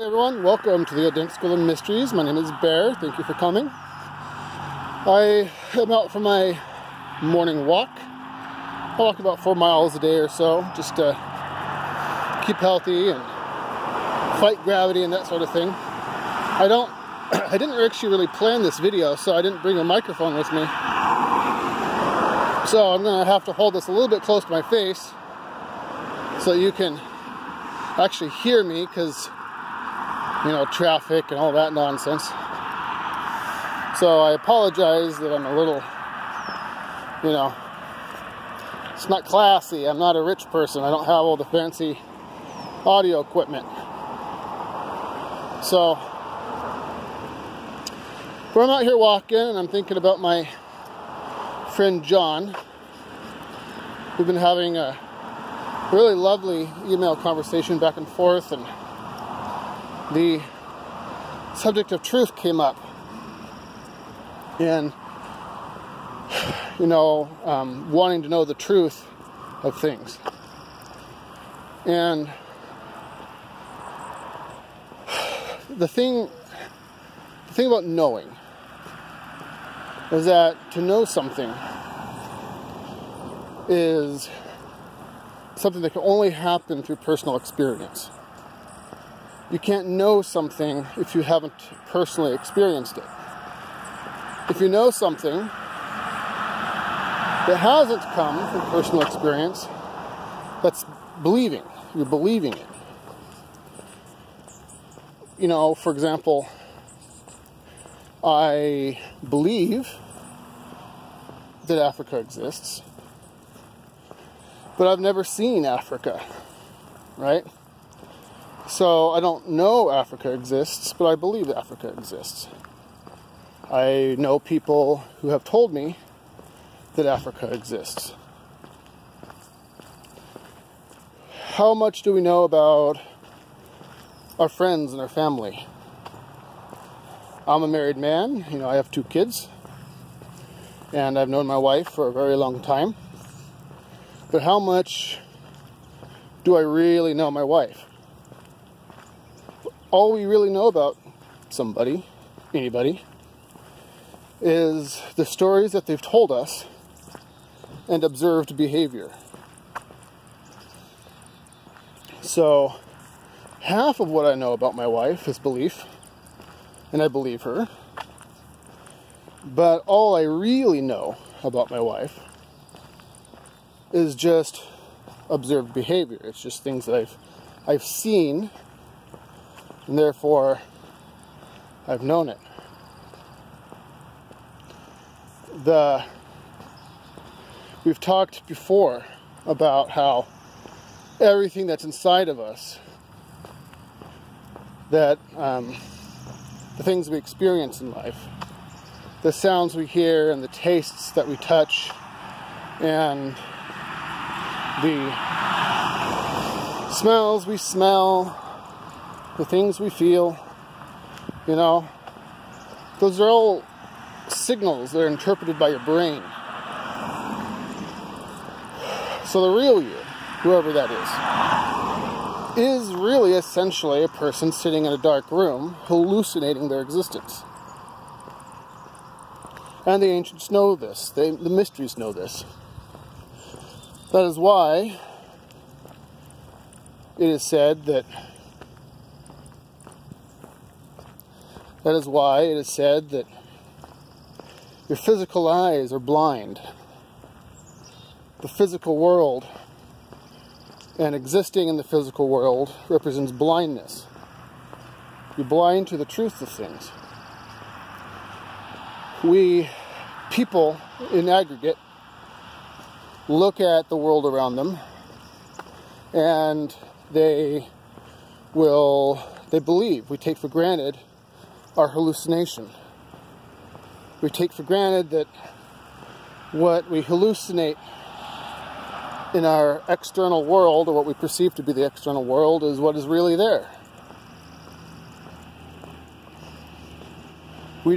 Hey everyone, welcome to the Identical Mysteries. My name is Bear. Thank you for coming. I am out for my morning walk. I walk about 4 miles a day or so, just to keep healthy and fight gravity and that sort of thing. I didn't actually really plan this video, so I didn't bring a microphone with me. So I'm gonna have to hold this a little bit close to my face so you can actually hear me, because you know, traffic and all that nonsense. So I apologize that I'm a little, you know, it's not classy. I'm not a rich person. I don't have all the fancy audio equipment. So, but I'm out here walking and I'm thinking about my friend John. We've been having a really lovely email conversation back and forth, and the subject of truth came up, and you know, wanting to know the truth of things. And the thing about knowing is that to know something is something that can only happen through personal experience. You can't know something if you haven't personally experienced it. If you know something that hasn't come from personal experience, that's believing. You're believing it. You know, for example, I believe that Africa exists, but I've never seen Africa, right? So I don't know Africa exists, but I believe Africa exists. I know people who have told me that Africa exists. How much do we know about our friends and our family? I'm a married man. You know, I have 2 kids, and I've known my wife for a very long time. But how much do I really know my wife? All we really know about somebody, anybody, is the stories that they've told us and observed behavior. So, half of what I know about my wife is belief, and I believe her. But all I really know about my wife is just observed behavior. It's just things that I've seen, and therefore I've known it. We've talked before about how everything that's inside of us, that the things we experience in life, the sounds we hear and the tastes that we touch, and the smells we smell, the things we feel, you know, those are all signals that are interpreted by your brain. So the real you, whoever that is really essentially a person sitting in a dark room hallucinating their existence. And the ancients know this. The mysteries know this. That is why it is said that your physical eyes are blind. The physical world and existing in the physical world represents blindness. You're blind to the truth of things. We, people in aggregate, look at the world around them, and they believe, we take for granted our hallucination. We take for granted that what we hallucinate in our external world, or what we perceive to be the external world, is what is really there. We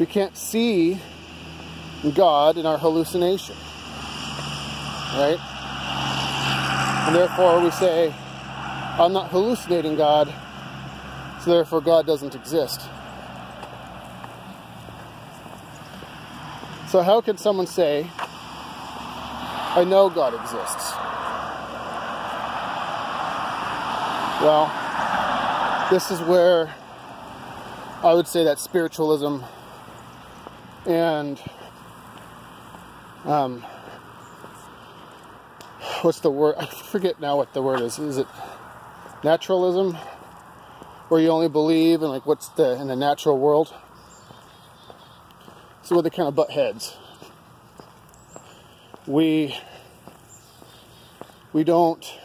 can't see God in our hallucination, right? And therefore we say, I'm not hallucinating God, so therefore God doesn't exist. So how can someone say, I know God exists? Well, this is where I would say that spiritualism and what's the word? I forget now what the word is. Is it naturalism? Where you only believe in like what's in the natural world? So where they kind of butt heads. We don't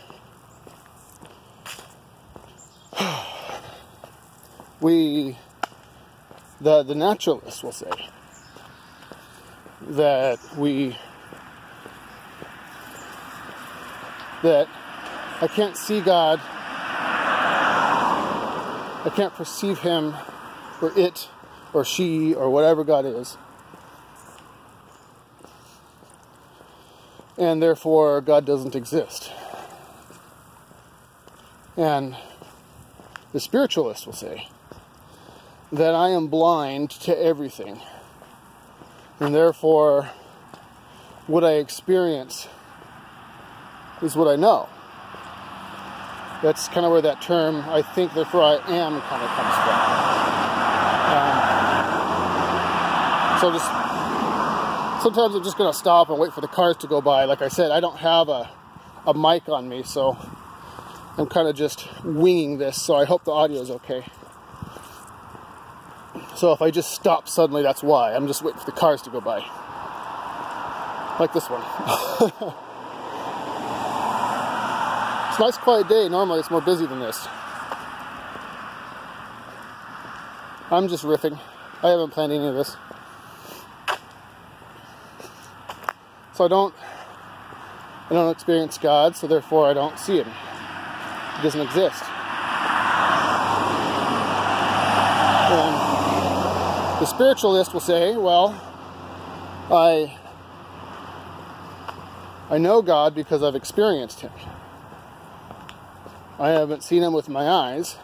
the naturalists will say that I can't see God, I can't perceive him or it or she or whatever God is, and therefore God doesn't exist. And the spiritualists will say that I am blind to everything, and therefore what I experience is what I know. That's kind of where that term, I think, therefore I am, kind of comes from. So sometimes I'm just going to stop and wait for the cars to go by. Like I said, I don't have a mic on me, so I'm kind of just winging this, so I hope the audio is okay. So if I just stop suddenly, that's why. I'm just waiting for the cars to go by. Like this one. It's a nice quiet day. Normally it's more busy than this. I'm just riffing. I haven't planned any of this. So I don't experience God, so therefore I don't see him. He doesn't exist. And the spiritualist will say, well, I know God because I've experienced him. I haven't seen him with my eyes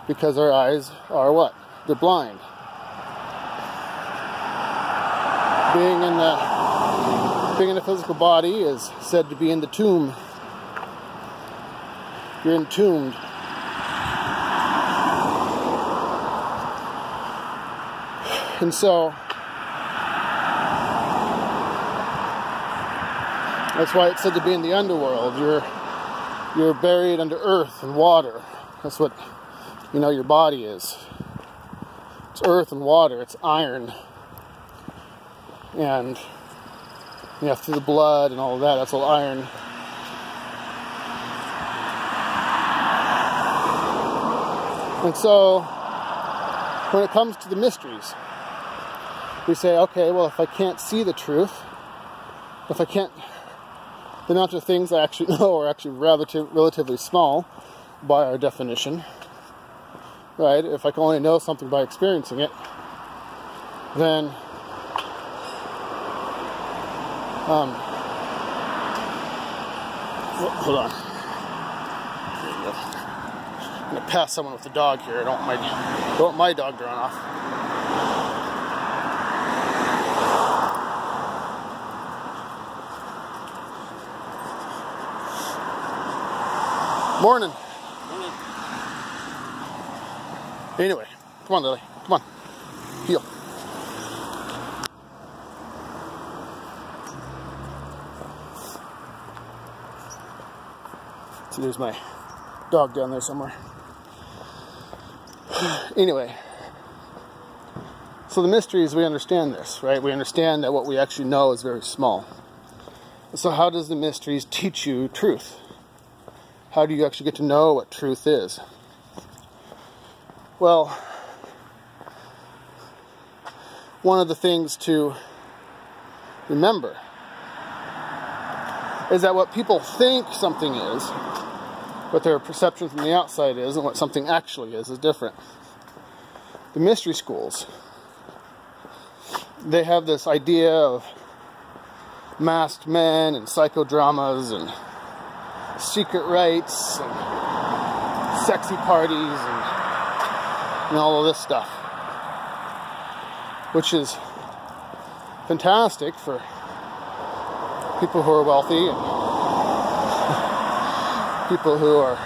because our eyes are what? They're blind. Being in the physical body is said to be in the tomb. You're entombed. And so that's why it's said to be in the underworld. You're buried under earth and water. That's what, your body is. It's earth and water. It's iron. And, through the blood and all of that, that's all iron. And so, when it comes to the mysteries, we say, okay, well, if I can't see the truth, if I can't, the amount of things I actually know are actually relatively small by our definition, right? If I can only know something by experiencing it, then hold on. I'm going to pass someone with a dog here. I don't want my dog to run off. Morning. Morning. Anyway, come on, Lily. Come on. Heel. So there's my dog down there somewhere. Anyway, so the mysteries, we understand this, right? We understand that what we actually know is very small. So how does the mysteries teach you truth? How do you actually get to know what truth is? Well, one of the things to remember is that what people think something is, what their perception from the outside is, and what something actually is different. The mystery schools, they have this idea of masked men and psychodramas and secret rites and sexy parties and all of this stuff, which is fantastic for people who are wealthy and people who are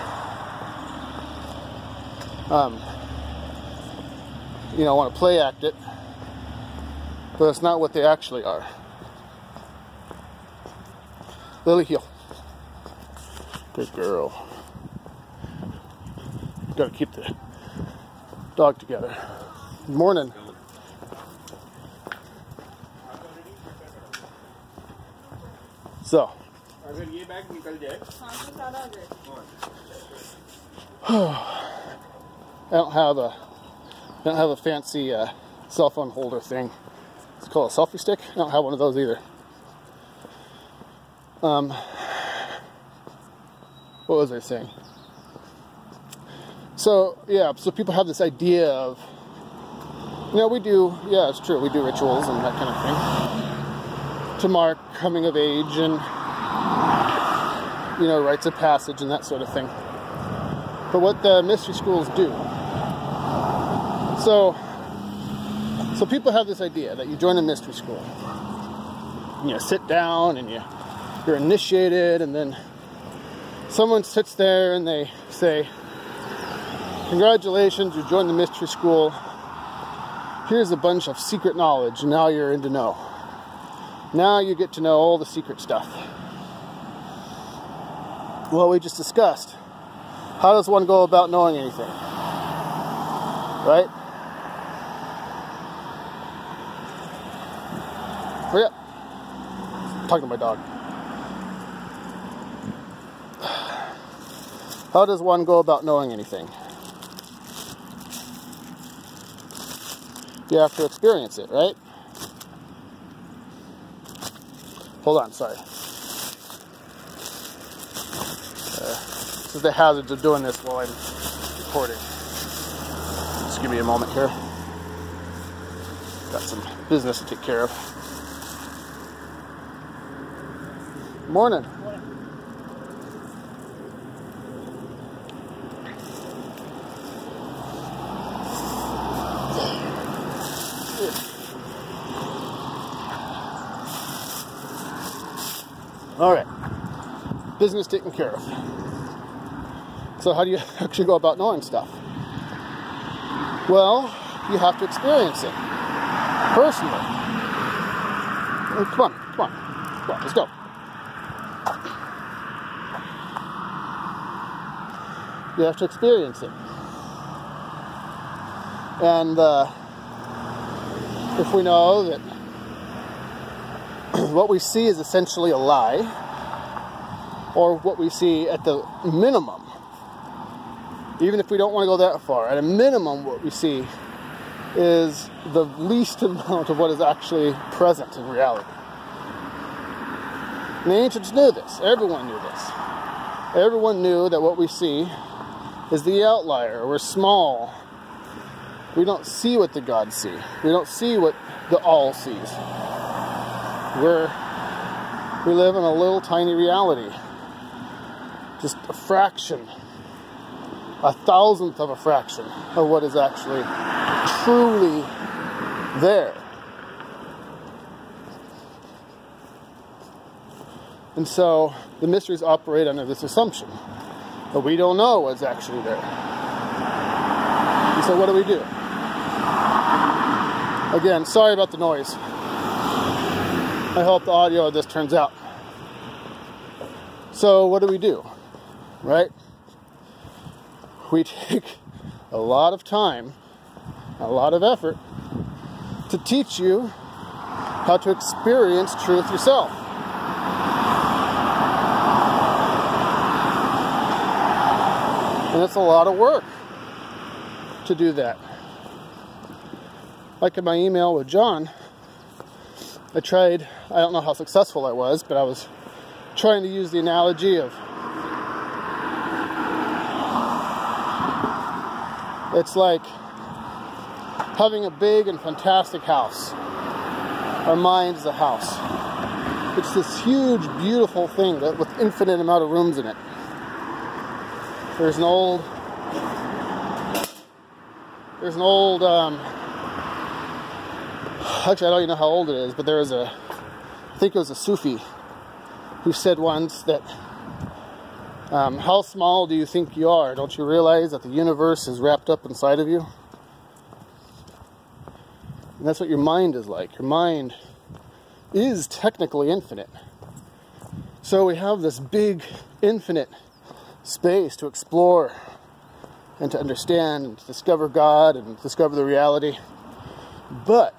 want to play act it, but it's not what they actually are. Lily, heel. Good girl. Got to keep the dog together. Good morning. So. I don't have a fancy cell phone holder thing. It's called a selfie stick. I don't have one of those either. What was I saying? So yeah, so people have this idea of, we do, yeah, it's true, we do rituals and that kind of thing to mark coming of age and rites of passage and that sort of thing. But what the mystery schools do, so people have this idea that you join a mystery school, you sit down and you're initiated, and then someone sits there and they say, congratulations, you joined the mystery school. Here's a bunch of secret knowledge, and now you're in to know. Now you get to know all the secret stuff. Well, we just discussed, how does one go about knowing anything? Right? Oh yeah. I'm talking to my dog. How does one go about knowing anything? You have to experience it, right? Hold on, sorry. This is the hazards of doing this while I'm recording. Just give me a moment here. Got some business to take care of. Morning. All right, business taken care of. So how do you actually go about knowing stuff? Well, you have to experience it personally. Come on, let's go. You have to experience it. And if we know that what we see is essentially a lie, or what we see at the minimum, even if we don't want to go that far, at a minimum what we see is the least amount of what is actually present in reality. And the ancients knew this. Everyone knew this. Everyone knew that what we see is the outlier. We're small. We don't see what the gods see. We don't see what the all sees. We live in a little tiny reality. Just a fraction, a thousandth of a fraction of what is actually truly there. And so the mysteries operate under this assumption that we don't know what's actually there. And so what do we do? Again, sorry about the noise. I hope the audio of this turns out. So what do? Right? We take a lot of time, a lot of effort to teach you how to experience truth yourself. And it's a lot of work to do that. Like in my email with John, I don't know how successful I was, but I was trying to use the analogy of, it's like having a big and fantastic house. Our mind's the house. It's this huge, beautiful thing with infinite amount of rooms in it. There's an old there's an old, actually I don't even know how old it is, but there was I think it was a Sufi who said once that, how small do you think you are? Don't you realize that the universe is wrapped up inside of you? And that's what your mind is like. Your mind is technically infinite. So we have this big, infinite space to explore and to understand and to discover God and discover the reality. But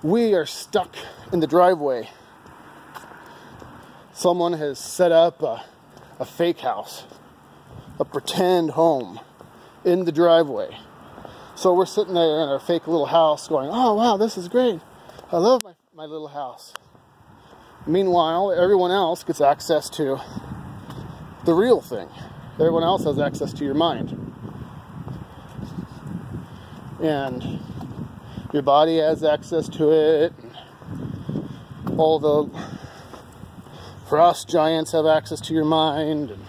we are stuck in the driveway. Someone has set up a fake house, a pretend home in the driveway. So we're sitting there in our fake little house going, oh wow, this is great. I love my little house. Meanwhile, everyone else gets access to the real thing. Everyone else has access to your mind. And your body has access to it. All the frost giants have access to your mind. And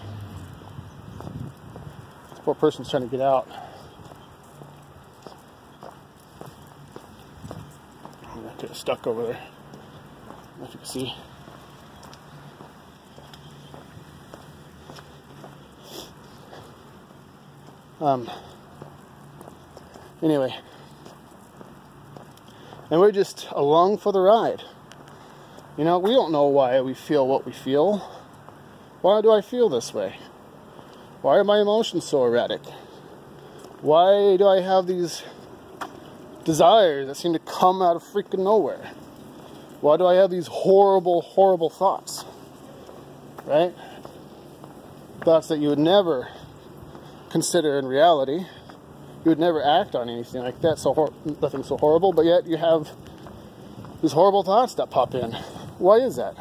this poor person's trying to get out. I'm going to get stuck over there. I don't know if you can see. Anyway, and we're just along for the ride. You know, we don't know why we feel what we feel. Why do I feel this way? Why are my emotions so erratic? Why do I have these desires that seem to come out of freaking nowhere? Why do I have these horrible, horrible thoughts? Right? Thoughts that you would never consider in reality. You would never act on anything like that, nothing so horrible, but yet you have these horrible thoughts that pop in. Why is that?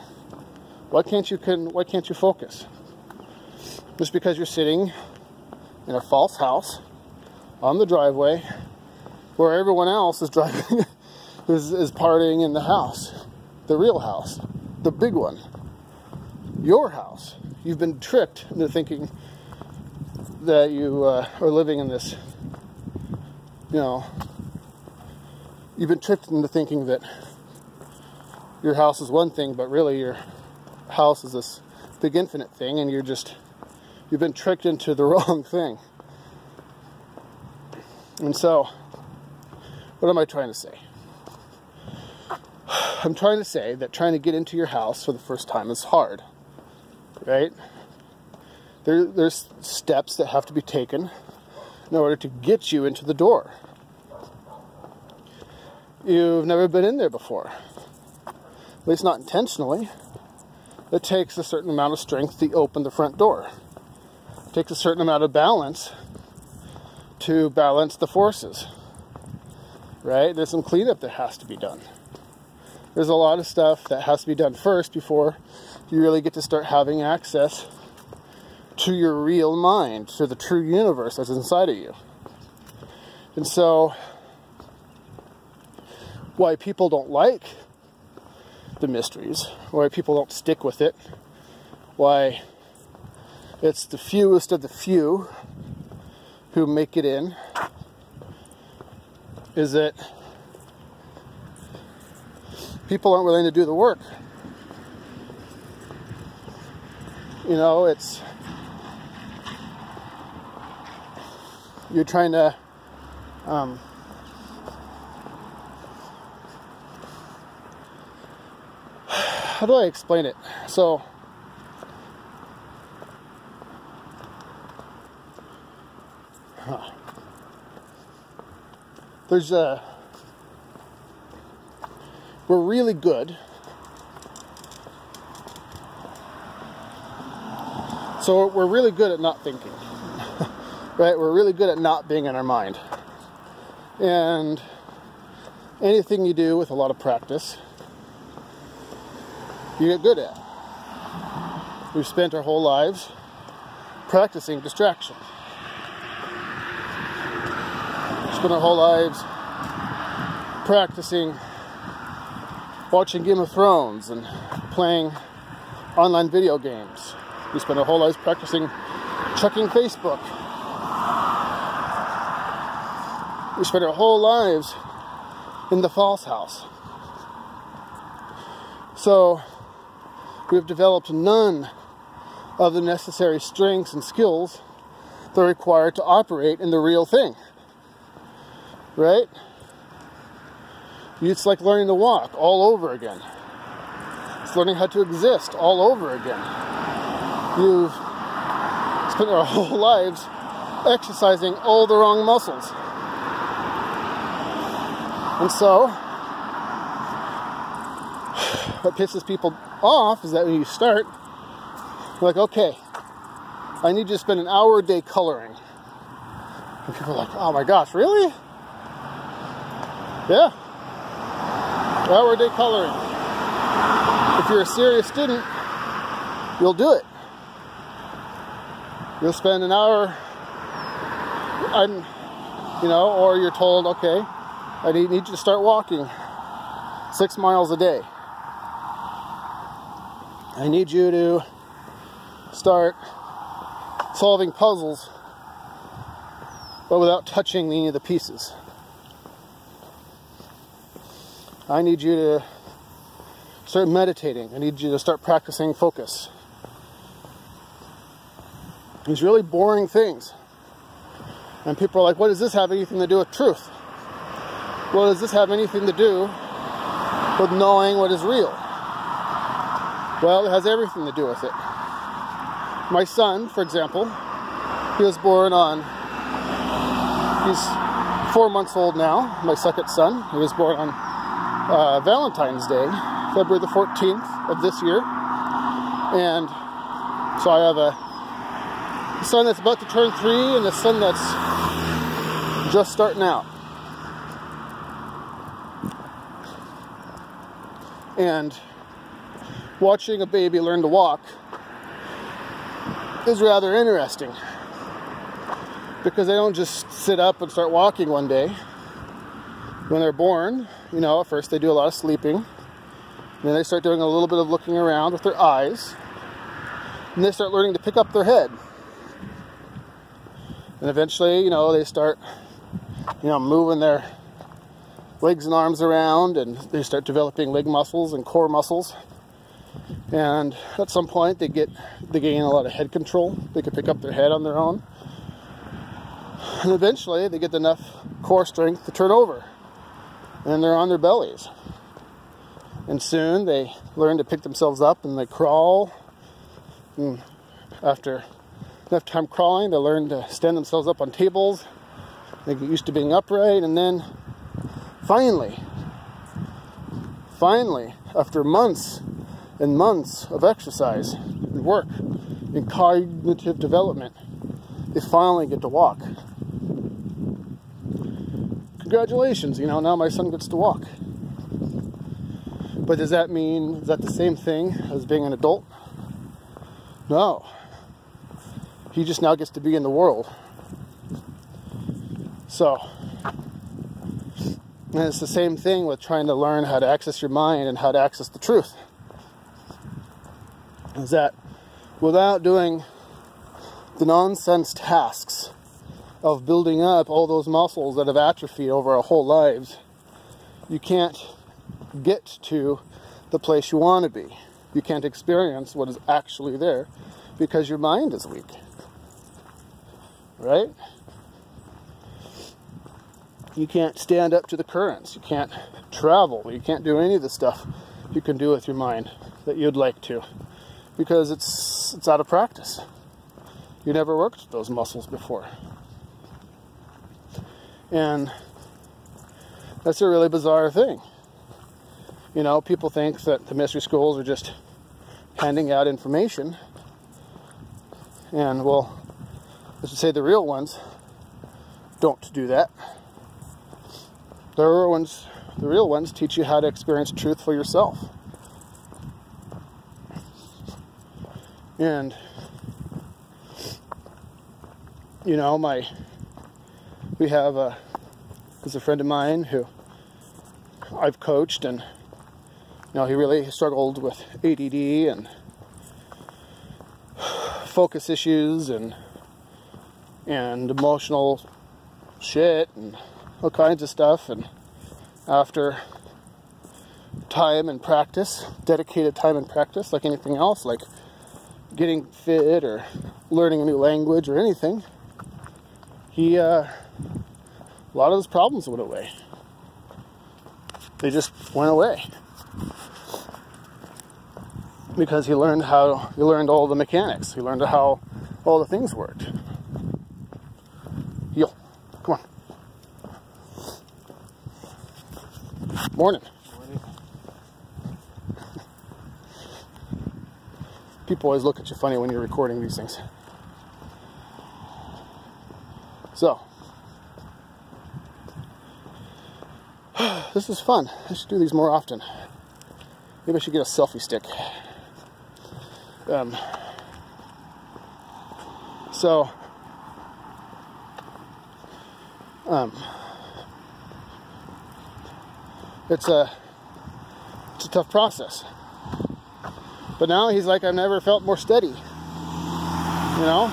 Why can't you focus? Just because you're sitting in a false house on the driveway where everyone else is driving is partying in the house, the real house, the big one, your house. You've been tricked into thinking that you are living in this, you've been tricked into thinking that your house is one thing, but really your house is this big infinite thing, and you've been tricked into the wrong thing. And so, what am I trying to say? I'm trying to say that trying to get into your house for the first time is hard, right? There's steps that have to be taken in order to get you into the door. You've never been in there before, at least not intentionally. It takes a certain amount of strength to open the front door. It takes a certain amount of balance to balance the forces, right? There's some cleanup that has to be done. There's a lot of stuff that has to be done first before you really get to start having access to your real mind, to the true universe that's inside of you. And so, why people don't like the mysteries, why people don't stick with it, why it's the fewest of the few who make it in, is that people aren't willing to do the work. You're trying to how do I explain it? So we're really good. So we're really good at not thinking. Right? We're really good at not being in our mind. And anything you do with a lot of practice, you get good at. We've spent our whole lives practicing distraction. We've spent our whole lives practicing watching Game of Thrones and playing online video games. We spent our whole lives practicing checking Facebook. We spend our whole lives in the false house. So we've developed none of the necessary strengths and skills that are required to operate in the real thing. Right? It's like learning to walk all over again. It's learning how to exist all over again. You've spent our whole lives exercising all the wrong muscles. And so, what pisses people off is that when you start, you're like, okay, I need you to spend an hour a day coloring. And people are like, oh my gosh, really? Yeah. An hour a day coloring. If you're a serious student, you'll do it. You'll spend an hour, or you're told, okay, I need you to start walking 6 miles a day. I need you to start solving puzzles, but without touching any of the pieces. I need you to start meditating. I need you to start practicing focus. These really boring things. And people are like, what does this have anything to do with truth? Well, does this have anything to do with knowing what is real? Well, it has everything to do with it. My son, for example, he was born on, he's 4 months old now, my second son. He was born on Valentine's Day, February the 14th of this year. And so I have a son that's about to turn 3 and a son that's just starting out. And watching a baby learn to walk is rather interesting, because they don't just sit up and start walking one day. When they're born, at first they do a lot of sleeping, then they start doing a little bit of looking around with their eyes, and they start learning to pick up their head. And eventually, they start, moving their legs and arms around, and they start developing leg muscles and core muscles. And at some point, they gain a lot of head control. They can pick up their head on their own. And eventually, they get enough core strength to turn over. And they're on their bellies. And soon, they learn to pick themselves up and they crawl. And after enough time crawling, they learn to stand themselves up on tables. They get used to being upright. And then, finally, after months and months of exercise and work and cognitive development, they finally get to walk. Congratulations, now my son gets to walk. But does that mean, is that the same thing as being an adult? No. He just now gets to be in the world. So, and it's the same thing with trying to learn how to access your mind and how to access the truth. Is that without doing the nonsense tasks of building up all those muscles that have atrophied over our whole lives, you can't get to the place you want to be. You can't experience what is actually there because your mind is weak. Right? You can't stand up to the currents. You can't travel. You can't do any of the stuff you can do with your mind that you'd like to, because it's out of practice. You never worked those muscles before. And that's a really bizarre thing. People think that the mystery schools are just handing out information. And, well, let's just say the real ones don't do that. The real ones teach you how to experience truth for yourself. And, we have there's a friend of mine who I've coached, and, he really struggled with ADD and focus issues and emotional shit and all kinds of stuff, and after time and practice, dedicated time and practice, like anything else, like getting fit or learning a new language or anything, a lot of those problems went away. They just went away. Because he learned all the mechanics. He learned how all the things worked. Yo, come on. Morning. Morning. People always look at you funny when you're recording these things. So, this is fun. I should do these more often. Maybe I should get a selfie stick. It's a tough process. But now he's like, I've never felt more steady. You know?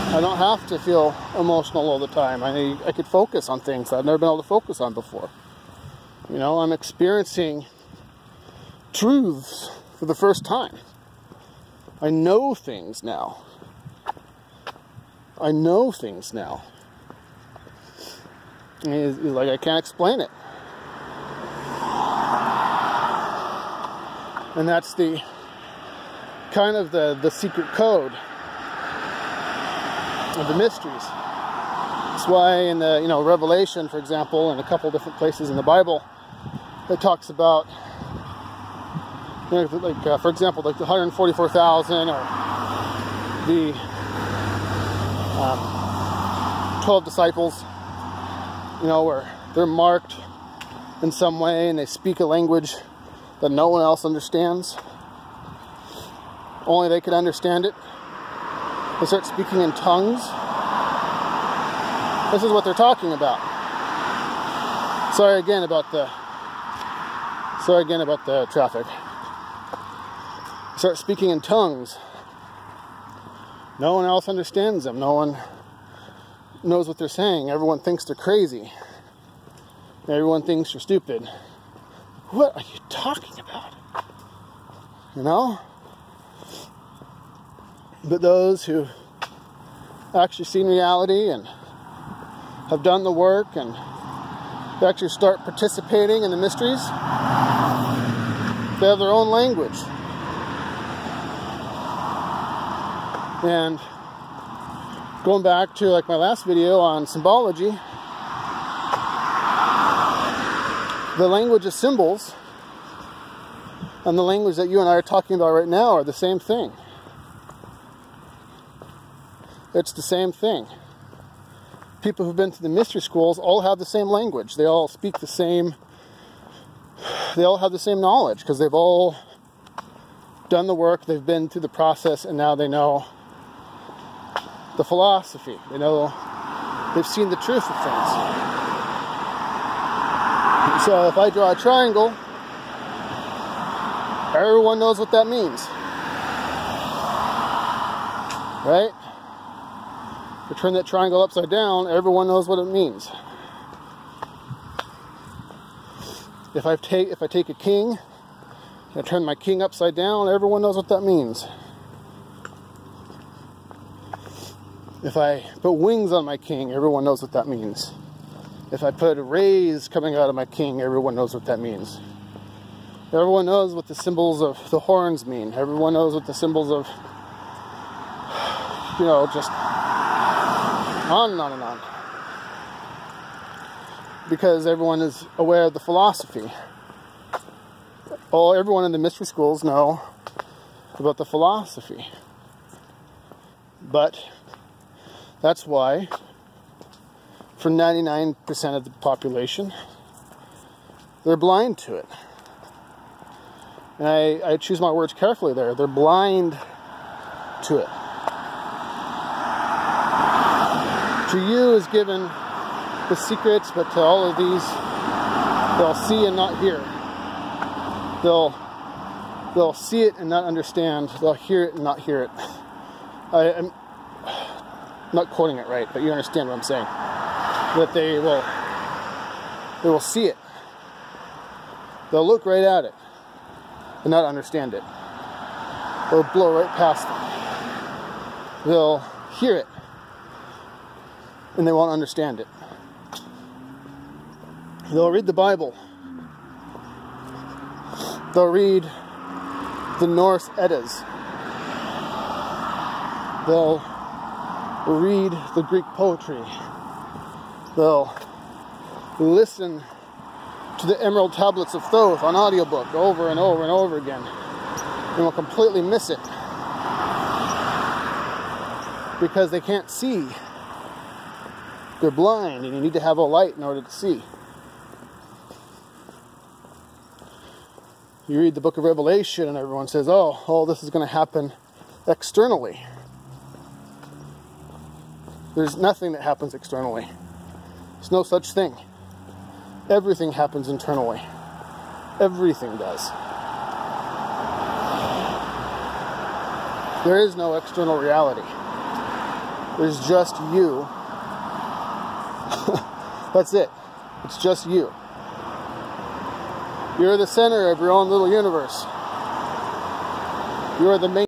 I don't have to feel emotional all the time. I could focus on things that I've never been able to focus on before. You know, I'm experiencing truths for the first time. I know things now. I know things now. And he's like, I can't explain it. And that's the kind of the secret code of the mysteries. That's why in the Revelation, for example, and a couple different places in the Bible, it talks about, for example, like the 144,000 or the 12 disciples, where they're marked in some way and they speak a language that no one else understands. Only they can understand it. They start speaking in tongues. This is what they're talking about. Sorry again about the traffic. Start speaking in tongues. No one else understands them. No one knows what they're saying. Everyone thinks they're crazy. Everyone thinks you're stupid. What are you talking about? But those who actually seen reality and have done the work and actually start participating in the mysteries, they have their own language. And going back to like my last video on symbology, the language of symbols and the language that you and I are talking about right now are the same thing. It's the same thing. People who've been to the mystery schools all have the same language. They all speak the same, they all have the same knowledge because they've all done the work, they've been through the process, and now they know the philosophy. They know, they've seen the truth of things. So if I draw a triangle, everyone knows what that means. Right? If I turn that triangle upside down, everyone knows what it means. If I take a king, and I turn my king upside down, everyone knows what that means. If I put wings on my king, everyone knows what that means. If I put rays coming out of my king, everyone knows what that means. Everyone knows what the symbols of the horns mean. Everyone knows what the symbols of, just on and on and on. Because everyone is aware of the philosophy. Everyone in the mystery schools know about the philosophy. But that's why, for 99% of the population, they're blind to it. And I choose my words carefully there. They're blind to it. To you is given the secrets, but to all of these, they'll see and not hear. They'll see it and not understand. They'll hear it and not hear it. I'm not quoting it right, but you understand what I'm saying. That they will They will see it. They'll look right at it and not understand it. Or blow right past them. They'll hear it and they won't understand it. They'll read the Bible. They'll read the Norse Eddas. They'll read the Greek poetry. They'll listen to the Emerald Tablets of Thoth on audiobook over and over and over again. And will completely miss it because they can't see. They're blind, and you need to have a light in order to see. You read the book of Revelation and everyone says, oh, all this is going to happen externally. There's nothing that happens externally. There's no such thing. Everything happens internally. Everything does. There is no external reality. There's just you. That's it. It's just you. You're the center of your own little universe. You are the main